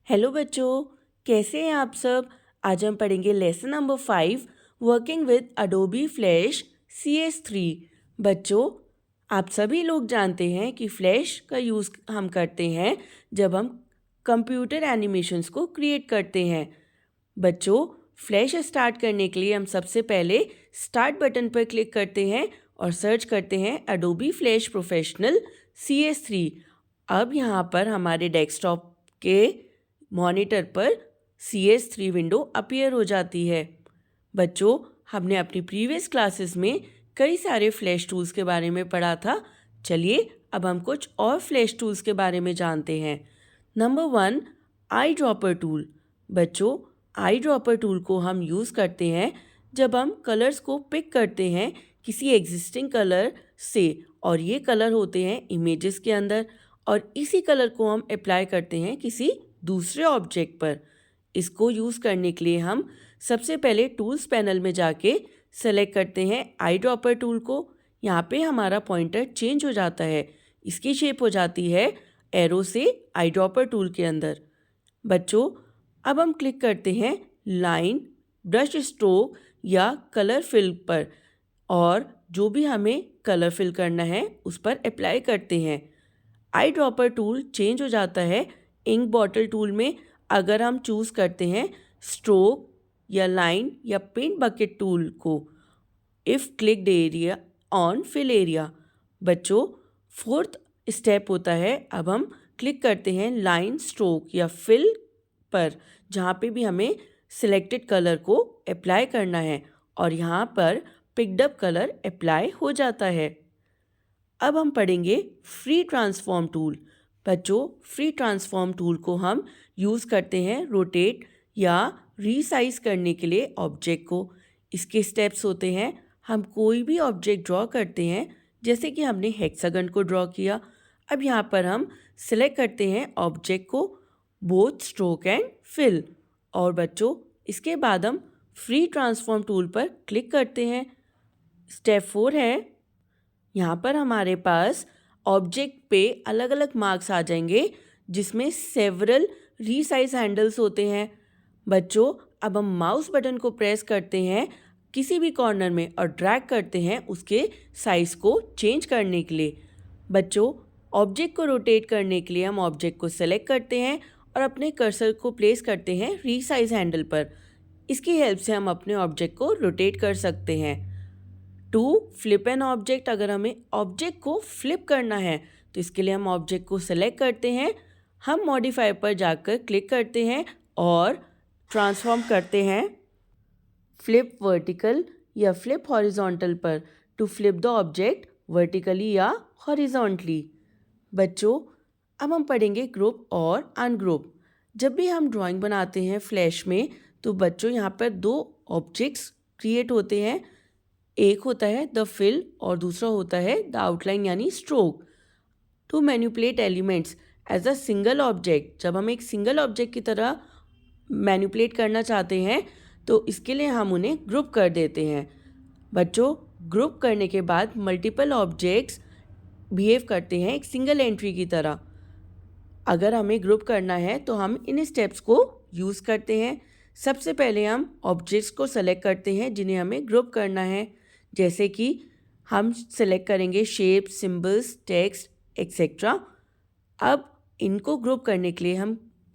Hello बच्चों, कैसे हैं आप सब। आज हम पढ़ेंगे lesson number 5 working with Adobe flash CS3। बच्चों, आप सभी लोग जानते हैं कि फ्लैश का यूज़ हम करते हैं जब हम कंप्यूटर एनिमेशंस को क्रिएट करते हैं। बच्चों, फ्लैश स्टार्ट करने के लिए हम सबसे पहले स्टार्ट बटन पर क्लिक करते हैं और सर्च करते हैं अडोबी फ्लैश प्रोफेशनल CS3। अब यहाँ पर हमारे डेस्कटॉप के मॉनिटर पर CS3 विंडो अपीयर हो जाती है। बच्चों, हमने अपनी प्रीवियस क्लासेस में कई सारे फ्लैश टूल्स के बारे में पढ़ा था। चलिए अब हम कुछ और फ्लैश टूल्स के बारे में जानते हैं। Number 1, eye dropper tool. बच्चों, आई ड्रॉपर टूल को हम यूज़ करते हैं जब हम कलर्स को पिक करते हैं किसी एग्जिस्टिंग कलर से, और ये कलर होते हैं इमेजेस के अंदर, और इसी कलर को हम अप्लाई करते हैं किसी दूसरे ऑब्जेक्ट पर। इसको यूज़ करने के लिए हम सबसे पहले टूल्स पैनल में जाके सेलेक्ट करते हैं आई ड्रॉपर टूल को। यहाँ पे हमारा पॉइंटर चेंज हो जाता है, इसकी शेप हो जाती है एरो से आई ड्रॉपर टूल के अंदर। बच्चों, अब हम क्लिक करते हैं लाइन, ब्रश स्ट्रोक या कलर फिल पर, और जो भी हमें कलर फिल करना है उस पर अप्लाई करते हैं। आई ड्रॉपर टूल चेंज हो जाता है इंक बॉटल टूल में अगर हम चूज़ करते हैं स्ट्रोक या लाइन या पेंट बकेट टूल को। If clicked area on fill area. बच्चों, 4th स्टेप होता है, अब हम क्लिक करते हैं लाइन, स्ट्रोक या फिल पर, जहाँ पे भी हमें सिलेक्टेड कलर को अप्लाई करना है, और यहाँ पर पिक्ड अप कलर अप्लाई हो जाता है। अब हम पढ़ेंगे फ्री ट्रांसफॉर्म टूल। बच्चों, फ्री ट्रांसफॉर्म टूल को हम यूज़ करते हैं रोटेट या रीसाइज करने के लिए ऑब्जेक्ट को। इसके स्टेप्स होते हैं, हम कोई भी ऑब्जेक्ट ड्रॉ करते हैं, जैसे कि हमने हेक्सागन को ड्रॉ किया। अब यहाँ पर हम सिलेक्ट करते हैं ऑब्जेक्ट को, बोथ स्ट्रोक एंड फिल, और बच्चों इसके बाद हम फ्री ट्रांसफॉर्म टूल पर क्लिक करते हैं। स्टेप 4 है, यहाँ पर हमारे पास ऑब्जेक्ट पे अलग अलग मार्क्स आ जाएंगे जिसमें सेवरल रीसाइज हैंडल्स होते हैं। बच्चों, अब हम माउस बटन को प्रेस करते हैं किसी भी कॉर्नर में और ड्रैग करते हैं उसके साइज़ को चेंज करने के लिए। बच्चों, ऑब्जेक्ट को रोटेट करने के लिए हम ऑब्जेक्ट को सेलेक्ट करते हैं और अपने कर्सर को प्लेस करते हैं रीसाइज हैंडल पर। इसकी हेल्प से हम अपने ऑब्जेक्ट को रोटेट कर सकते हैं। टू फ्लिप एन ऑब्जेक्ट, अगर हमें ऑब्जेक्ट को फ्लिप करना है तो इसके लिए हम ऑब्जेक्ट को सेलेक्ट करते हैं, हम मॉडिफाई पर जाकर क्लिक करते हैं और ट्रांसफॉर्म करते हैं फ्लिप वर्टिकल या फ्लिप हॉरिजॉन्टल पर, to flip the object vertically या हॉरिजॉन्टली। बच्चों, अब हम पढ़ेंगे ग्रुप और अनग्रुप। जब भी हम ड्राइंग बनाते हैं फ्लैश में तो बच्चों यहाँ पर 2 ऑब्जेक्ट्स क्रिएट होते हैं। एक होता है द फिल और दूसरा होता है द आउटलाइन यानी stroke. To manipulate elements as a single object, जब हम एक सिंगल ऑब्जेक्ट की तरह मैनिपुलेट करना चाहते हैं तो इसके लिए हम उन्हें ग्रुप कर देते हैं। बच्चों, ग्रुप करने के बाद मल्टीपल ऑब्जेक्ट्स बिहेव करते हैं एक सिंगल एंट्री की तरह। अगर हमें ग्रुप करना है तो हम इन स्टेप्स को यूज़ करते हैं। सबसे पहले हम ऑब्जेक्ट्स को सेलेक्ट करते हैं जिन्हें हमें ग्रुप करना है, जैसे कि हम सेलेक्ट करेंगे शेप, सिंबल्स, टेक्स्ट एक्सेट्रा। अब इनको ग्रुप करने के लिए हम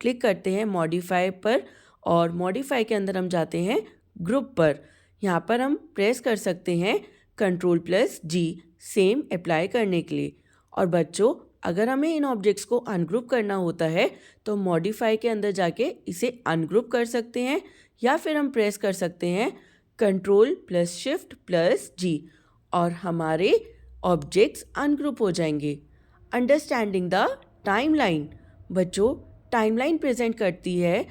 क्लिक करते हैं मॉडिफाई पर, और मॉडिफाई के अंदर हम जाते हैं ग्रुप पर। यहाँ पर हम प्रेस कर सकते हैं Ctrl+G सेम अप्लाई करने के लिए। और बच्चों, अगर हमें इन ऑब्जेक्ट्स को अनग्रुप करना होता है तो मॉडिफाई के अंदर जाके इसे अनग्रुप कर सकते हैं, या फिर हम प्रेस कर सकते हैं Ctrl+Shift+G और हमारे ऑब्जेक्ट्स अनग्रुप हो जाएंगे। Understanding the timeline. बच्चों, टाइमलाइन प्रेजेंट करती है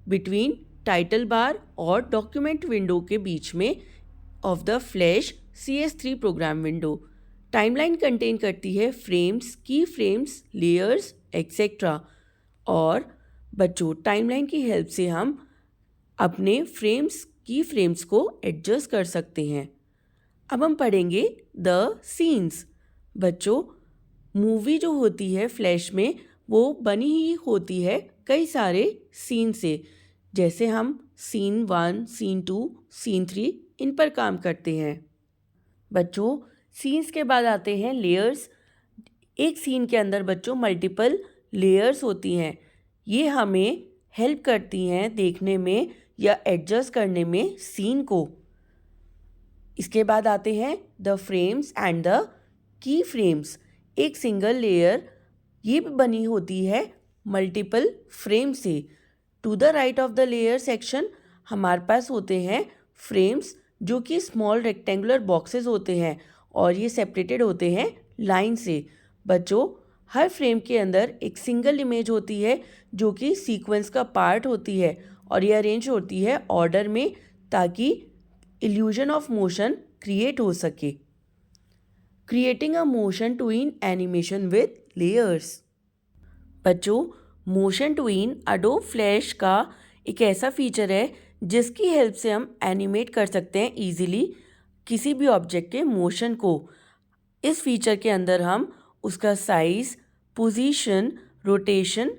बिटवीन टाइटल बार और डॉक्यूमेंट विंडो के बीच में of the flash CS3 program window. Timeline contain करती है फ्रेम्स, की फ्रेम्स, लेयर्स एक्सेट्रा। और बच्चों, टाइमलाइन की हेल्प से हम अपने फ्रेम्स, की फ्रेम्स को एडजस्ट कर सकते हैं। अब हम पढ़ेंगे द सीन्स। बच्चों, मूवी जो होती है फ्लैश में वो बनी ही होती है कई सारे सीन से। जैसे हम सीन 1, सीन 2, सीन 3 इन पर काम करते हैं। बच्चों, सीन्स के बाद आते हैं लेयर्स। एक सीन के अंदर बच्चों मल्टीपल लेयर्स होती हैं। ये हमें हेल्प करती हैं देखने में या एडजस्ट करने में सीन को। इसके बाद आते हैं the frames and the key frames. एक सिंगल लेयर ये भी बनी होती है मल्टीपल फ्रेम से। To the right of the layer section हमारे पास होते हैं फ्रेम्स, जो कि स्मॉल रेक्टेंगुलर बॉक्सेस होते हैं और ये सेपरेटेड होते हैं लाइन से। बच्चों, हर फ्रेम के अंदर एक सिंगल इमेज होती है जो कि सीक्वेंस का पार्ट होती है और ये अरेंज होती है ऑर्डर में, ताकि इल्यूजन ऑफ मोशन क्रिएट हो सके। Creating a motion twin animation with layers. बच्चों, मोशन ट्विन एडोब फ्लैश का एक ऐसा फीचर है जिसकी हेल्प से हम एनिमेट कर सकते हैं इजीली किसी भी ऑब्जेक्ट के मोशन को। इस फीचर के अंदर हम उसका साइज, पोजीशन, रोटेशन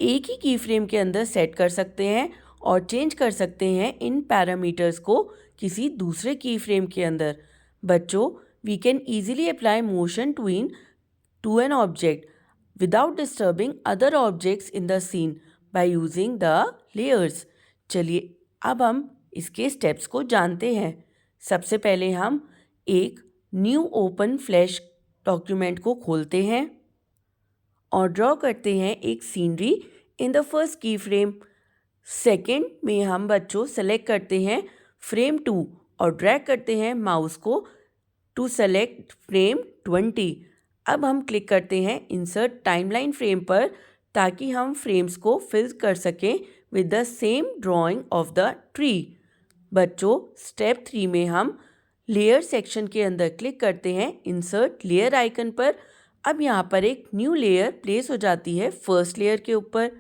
एक ही की फ्रेम के अंदर सेट कर सकते हैं और चेंज कर सकते हैं इन पैरामीटर्स को किसी दूसरे की फ्रेम के अंदर। बच्चों, we can easily apply motion tween to an object without disturbing other objects in the scene by using the layers। चलिए अब हम इसके स्टेप्स को जानते हैं। सबसे पहले हम एक न्यू ओपन फ्लैश डॉक्यूमेंट को खोलते हैं और ड्रॉ करते हैं एक सीनरी इन द फर्स्ट की फ्रेम। सेकेंड में हम बच्चों सेलेक्ट करते हैं फ्रेम 2 और ड्रैग करते हैं माउस को टू सेलेक्ट फ्रेम 20। अब हम क्लिक करते हैं इंसर्ट टाइमलाइन फ्रेम पर, ताकि हम फ्रेम्स को फिल कर सकें with the same drying of the tree. बच्चों, स्टेप 3 में हम लेयर सेक्शन के अंदर क्लिक करते हैं इंसर्ट लेयर आइकन पर। अब यहाँ पर एक न्यू लेयर प्लेस हो जाती है फर्स्ट लेयर के ऊपर।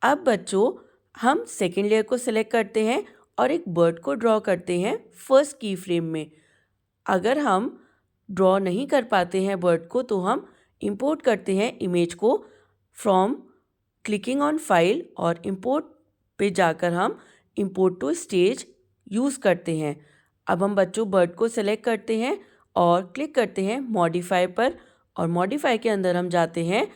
अब बच्चों, हम सेकेंड लेयर को सिलेक्ट करते हैं और एक बर्ड को ड्रॉ करते हैं फर्स्ट की फ्रेम में। अगर हम ड्रॉ नहीं कर पाते हैं बर्ड को, तो हम इंपोर्ट करते हैं इमेज को फ्रॉम क्लिकिंग ऑन फाइल और इंपोर्ट पे जाकर हम इंपोर्ट टू स्टेज यूज़ करते हैं। अब हम बच्चों बर्ड को सेलेक्ट करते हैं और क्लिक करते हैं मॉडिफाई पर, और मॉडिफाई के अंदर हम जाते हैं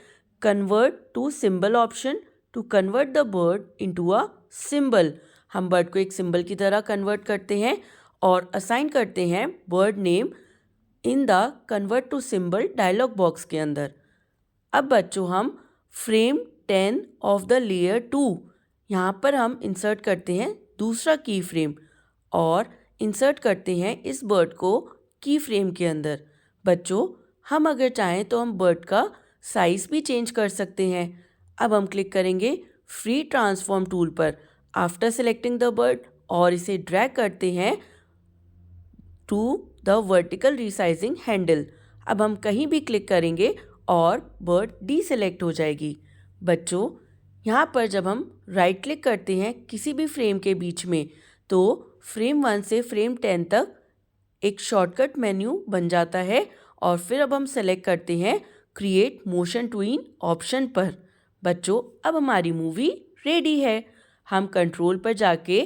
convert to symbol option to convert the bird into a symbol. हम बर्ड को एक सिंबल की तरह कन्वर्ट करते हैं और असाइन करते हैं bird name in the convert to symbol dialog box के अंदर। अब बच्चों हम फ्रेम 10 ऑफ द लेयर 2 यहाँ पर हम इंसर्ट करते हैं दूसरा की फ्रेम और इंसर्ट करते हैं इस बर्ड को की फ्रेम के अंदर। बच्चों, हम अगर चाहें तो हम बर्ड का साइज़ भी चेंज कर सकते हैं। अब हम क्लिक करेंगे फ्री ट्रांसफॉर्म टूल पर आफ्टर सेलेक्टिंग द बर्ड और इसे ड्रैग करते हैं to the vertical resizing handle. अब हम कहीं भी क्लिक करेंगे और बर्ड डीसेलेक्ट हो जाएगी। बच्चों, यहाँ पर जब हम राइट क्लिक करते हैं किसी भी फ्रेम के बीच में, तो फ्रेम 1 से फ्रेम 10 तक एक शॉर्टकट मेन्यू बन जाता है और फिर अब हम सेलेक्ट करते हैं क्रिएट मोशन ट्विन ऑप्शन पर। बच्चों, अब हमारी मूवी रेडी है। हम कंट्रोल पर जाके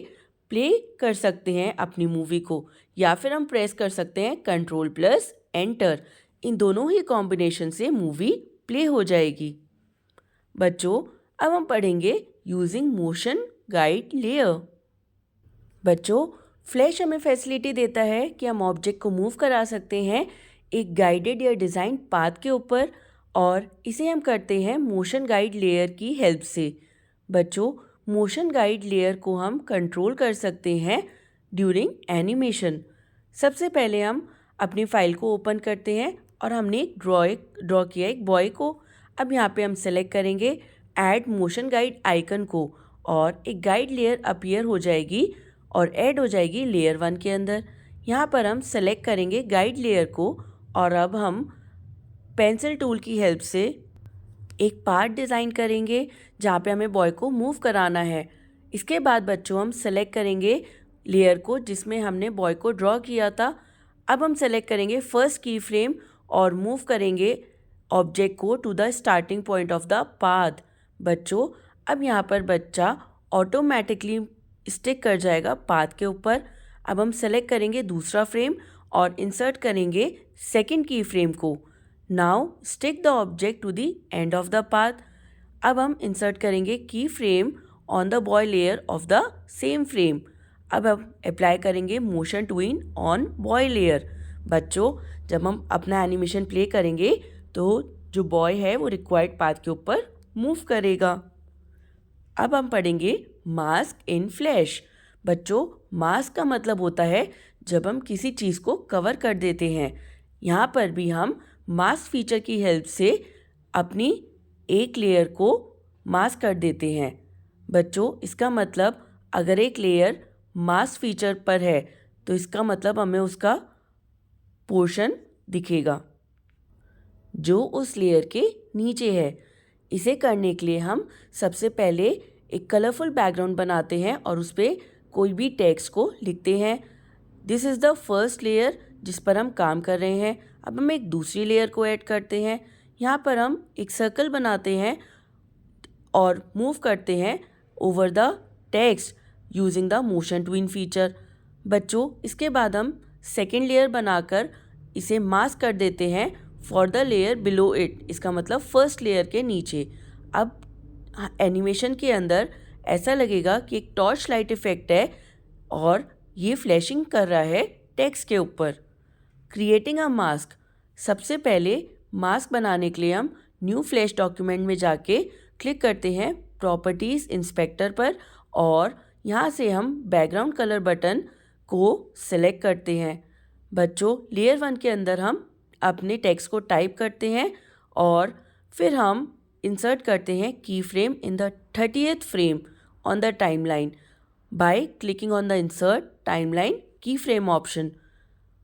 प्ले कर सकते हैं अपनी मूवी को, या फिर हम प्रेस कर सकते हैं कंट्रोल प्लस एंटर। इन दोनों ही कॉम्बिनेशन से मूवी प्ले हो जाएगी। बच्चों, अब हम पढ़ेंगे यूजिंग मोशन गाइड लेयर। बच्चों, फ्लैश हमें फैसिलिटी देता है कि हम ऑब्जेक्ट को मूव करा सकते हैं एक गाइडेड या डिज़ाइन पाथ के ऊपर, और इसे हम करते हैं मोशन गाइड लेयर की हेल्प से। बच्चों, मोशन गाइड लेयर को हम कंट्रोल कर सकते हैं ड्यूरिंग एनिमेशन। सबसे पहले हम अपनी फाइल को ओपन करते हैं और हमने एक ड्रॉ किया एक बॉय को। अब यहाँ पे हम सेलेक्ट करेंगे ऐड मोशन गाइड आइकन को और एक गाइड लेयर अपीयर हो जाएगी और ऐड हो जाएगी लेयर 1 के अंदर। यहाँ पर हम सेलेक्ट करेंगे गाइड लेयर को और अब हम पेंसिल टूल की हेल्प से एक पार्ट डिज़ाइन करेंगे जहाँ पे हमें बॉय को मूव कराना है। इसके बाद बच्चों हम सेलेक्ट करेंगे लेयर को जिसमें हमने बॉय को ड्रॉ किया था। अब हम सेलेक्ट करेंगे फर्स्ट की फ्रेम और मूव करेंगे ऑब्जेक्ट को to the starting point of the path. बच्चों, अब यहाँ पर बच्चा ऑटोमेटिकली स्टिक कर जाएगा पाथ के ऊपर। अब हम सेलेक्ट करेंगे दूसरा फ्रेम और इंसर्ट करेंगे सेकंड की फ्रेम को। Now stick the object to the end of the path. अब हम इंसर्ट करेंगे key frame on the boy layer of the same frame. अब हम अप्लाई करेंगे motion tween on boy layer. बच्चों, जब हम अपना एनिमेशन प्ले करेंगे तो जो बॉय है वो रिक्वायर्ड पाथ के ऊपर मूव करेगा। अब हम पढ़ेंगे मास्क इन फ्लैश। बच्चों, मास्क का मतलब होता है जब हम किसी चीज़ को कवर कर देते हैं। यहाँ पर भी हम मास्क फीचर की हेल्प से अपनी एक लेयर को मास्क कर देते हैं। बच्चों, इसका मतलब अगर एक लेयर मास्क फीचर पर है तो इसका मतलब हमें उसका पोर्शन दिखेगा जो उस लेयर के नीचे है। इसे करने के लिए हम सबसे पहले एक कलरफुल बैकग्राउंड बनाते हैं और उस पर कोई भी टेक्स्ट को लिखते हैं। This is the first layer जिस पर हम काम कर रहे हैं। अब हम एक दूसरी लेयर को ऐड करते हैं। यहाँ पर हम एक सर्कल बनाते हैं और मूव करते हैं over the text using the motion twin feature. बच्चों, इसके बाद हम सेकेंड लेयर बनाकर इसे मास्क कर देते हैं for the layer below it. इसका मतलब फर्स्ट लेयर के नीचे। अब एनिमेशन के अंदर ऐसा लगेगा कि एक टॉर्च लाइट इफेक्ट है और ये फ्लैशिंग कर रहा है टेक्स्ट के ऊपर। Creating a mask. सबसे पहले मास्क बनाने के लिए हम न्यू फ्लैश डॉक्यूमेंट में जाके क्लिक करते हैं प्रॉपर्टीज़ इंस्पेक्टर पर और यहाँ से हम बैकग्राउंड कलर बटन को सिलेक्ट करते हैं। बच्चों, लेयर 1 के अंदर हम अपने टेक्स्ट को टाइप करते हैं और फिर हम इंसर्ट करते हैं की frame in the 30th frame on the timeline by clicking on the insert timeline की फ्रेम ऑप्शन।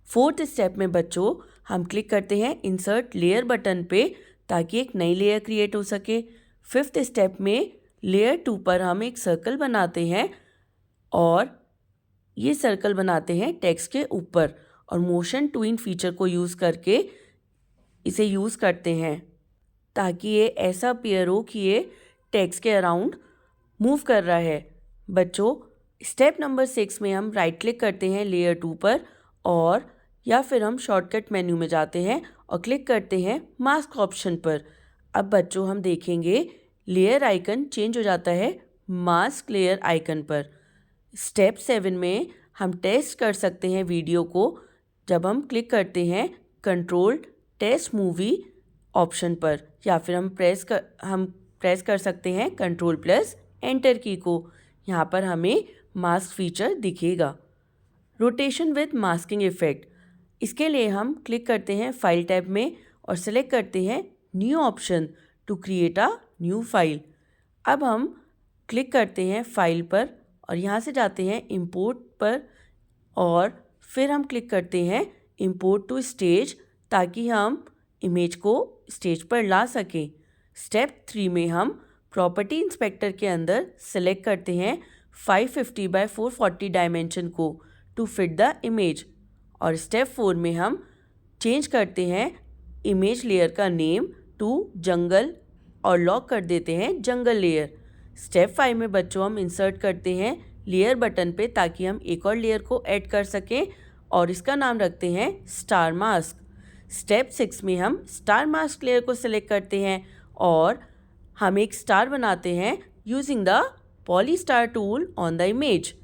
फोर्थ स्टेप में बच्चों हम क्लिक करते हैं इंसर्ट लेयर बटन पे ताकि एक नई लेयर क्रिएट हो सके। फिफ्थ स्टेप में लेयर 2 पर हम एक सर्कल बनाते हैं और ये सर्कल बनाते हैं टेक्स्ट के ऊपर और मोशन ट्विन फीचर को यूज़ करके इसे यूज़ करते हैं ताकि ये ऐसा अपीयर हो कि ये टेक्स्ट के अराउंड मूव कर रहा है। बच्चों, स्टेप नंबर 6 में हम राइट क्लिक करते हैं लेयर 2 पर और या फिर हम शॉर्टकट मेन्यू में जाते हैं और क्लिक करते हैं मास्क ऑप्शन पर। अब बच्चों, हम देखेंगे लेयर आइकन चेंज हो जाता है मास्क लेयर आइकन पर। स्टेप 7 में हम टेस्ट कर सकते हैं वीडियो को जब हम क्लिक करते हैं कंट्रोल टेस्ट मूवी ऑप्शन पर या फिर हम प्रेस कर सकते हैं कंट्रोल प्लस एंटर की को। यहाँ पर हमें मास्क फीचर दिखेगा। Rotation with masking effect. इसके लिए हम क्लिक करते हैं फाइल टैब में और सेलेक्ट करते हैं new option to create a new file. अब हम क्लिक करते हैं फाइल पर और यहाँ से जाते हैं इंपोर्ट पर और फिर हम क्लिक करते हैं इंपोर्ट टू स्टेज ताकि हम इमेज को स्टेज पर ला सकें। स्टेप 3 में हम प्रॉपर्टी इंस्पेक्टर के अंदर सेलेक्ट करते हैं 550 बाय 440 डायमेंशन को टू फिट द इमेज और स्टेप 4 में हम चेंज करते हैं इमेज लेयर का नेम टू जंगल और लॉक कर देते हैं जंगल लेयर। स्टेप 5 में बच्चों हम इंसर्ट करते हैं लेयर बटन पे ताकि हम एक और लेयर को ऐड कर सकें और इसका नाम रखते हैं स्टार मास्क। स्टेप 6 में हम स्टार मास्क लेयर को सिलेक्ट करते हैं और हम एक स्टार बनाते हैं using the poly star tool on the image.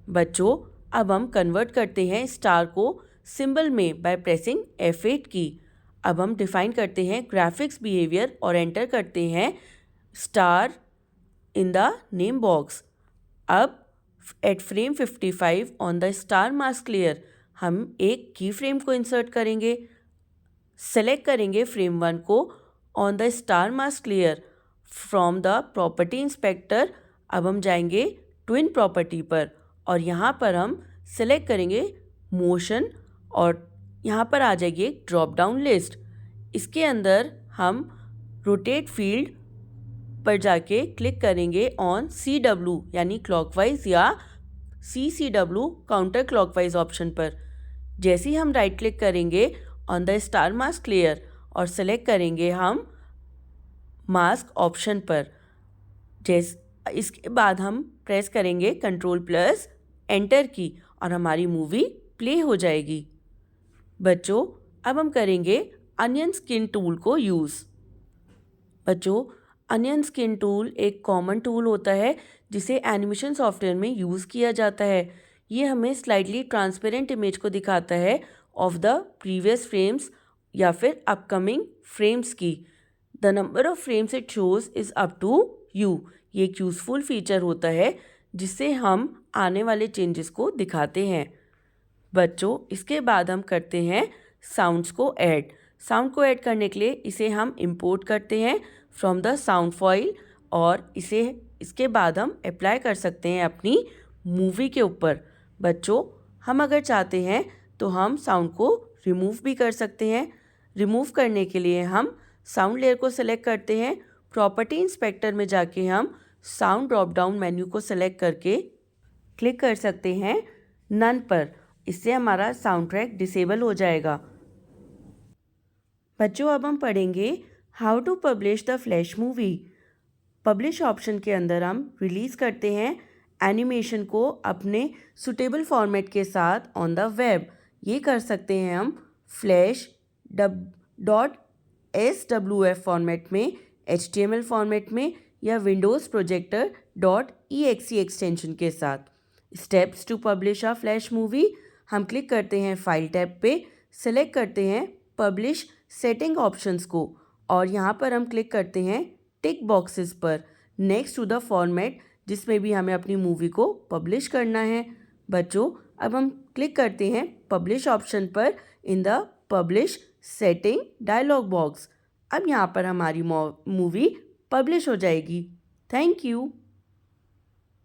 बच्चों, अब हम कन्वर्ट करते हैं स्टार को सिंबल में बाय प्रेसिंग F8 की। अब हम डिफाइन करते हैं ग्राफिक्स बिहेवियर और एंटर करते हैं star in the name box. अब at frame 55 on the star mask layer हम एक की फ्रेम को इंसर्ट करेंगे। सेलेक्ट करेंगे फ्रेम 1 को on the star mask layer from the property inspector. अब हम जाएंगे ट्विन प्रॉपर्टी पर और यहाँ पर हम सेलेक्ट करेंगे मोशन और यहाँ पर आ जाएगी एक ड्रॉप डाउन लिस्ट। इसके अंदर हम रोटेट फील्ड पर जाके क्लिक करेंगे ऑन CW यानी क्लॉकवाइज या CCW काउंटर क्लॉकवाइज ऑप्शन पर। जैसे ही हम राइट क्लिक करेंगे on the star mask layer और सेलेक्ट करेंगे हम मास्क ऑप्शन पर। इसके बाद हम प्रेस करेंगे कंट्रोल+ एंटर की और हमारी मूवी प्ले हो जाएगी। बच्चों, अब हम करेंगे अनियन स्किन टूल को यूज़। बच्चों, अनियन स्किन टूल एक कॉमन टूल होता है जिसे एनिमेशन सॉफ्टवेयर में यूज़ किया जाता है। ये हमें स्लाइटली ट्रांसपेरेंट इमेज को दिखाता है ऑफ द प्रीवियस फ्रेम्स या फिर अपकमिंग फ्रेम्स की। The number of frames it shows is up to you. ये एक यूज़फुल फीचर होता है जिससे हम आने वाले चेंजेस को दिखाते हैं। बच्चों, इसके बाद हम करते हैं साउंड्स को ऐड। साउंड को ऐड करने के लिए इसे हम इंपोर्ट करते हैं फ्रॉम द साउंड फाइल और इसके बाद हम अप्लाई कर सकते हैं अपनी मूवी के ऊपर। बच्चों, हम अगर चाहते हैं तो हम साउंड को रिमूव भी कर सकते हैं। रिमूव करने के लिए हम साउंड लेयर को सेलेक्ट करते हैं। प्रॉपर्टी इंस्पेक्टर में जाके हम साउंड ड्रॉप डाउन मेन्यू को सेलेक्ट करके क्लिक कर सकते हैं नन पर। इससे हमारा साउंड ट्रैक डिसेबल हो जाएगा। बच्चों, अब हम पढ़ेंगे how to publish the flash movie. Publish option के अंदर हम रिलीज़ करते हैं एनिमेशन को अपने सुटेबल फॉर्मेट के साथ ऑन द वेब। ये कर सकते हैं हम flash.swf फॉर्मेट में, HTML फॉर्मेट में या विंडोज़ प्रोजेक्टर .exe एक्सटेंशन के साथ। Steps to publish a flash movie, हम क्लिक करते हैं फाइल टैब पे, सेलेक्ट करते हैं पब्लिश सेटिंग ऑप्शंस को और यहाँ पर हम क्लिक करते हैं टिक बॉक्सेस पर नेक्स्ट टू द फॉर्मेट जिसमें भी हमें अपनी मूवी को पब्लिश करना है। बच्चों, अब हम क्लिक करते हैं पब्लिश ऑप्शन पर in the publish setting dialog box. अब यहाँ पर हमारी मूवी पब्लिश हो जाएगी। Thank you.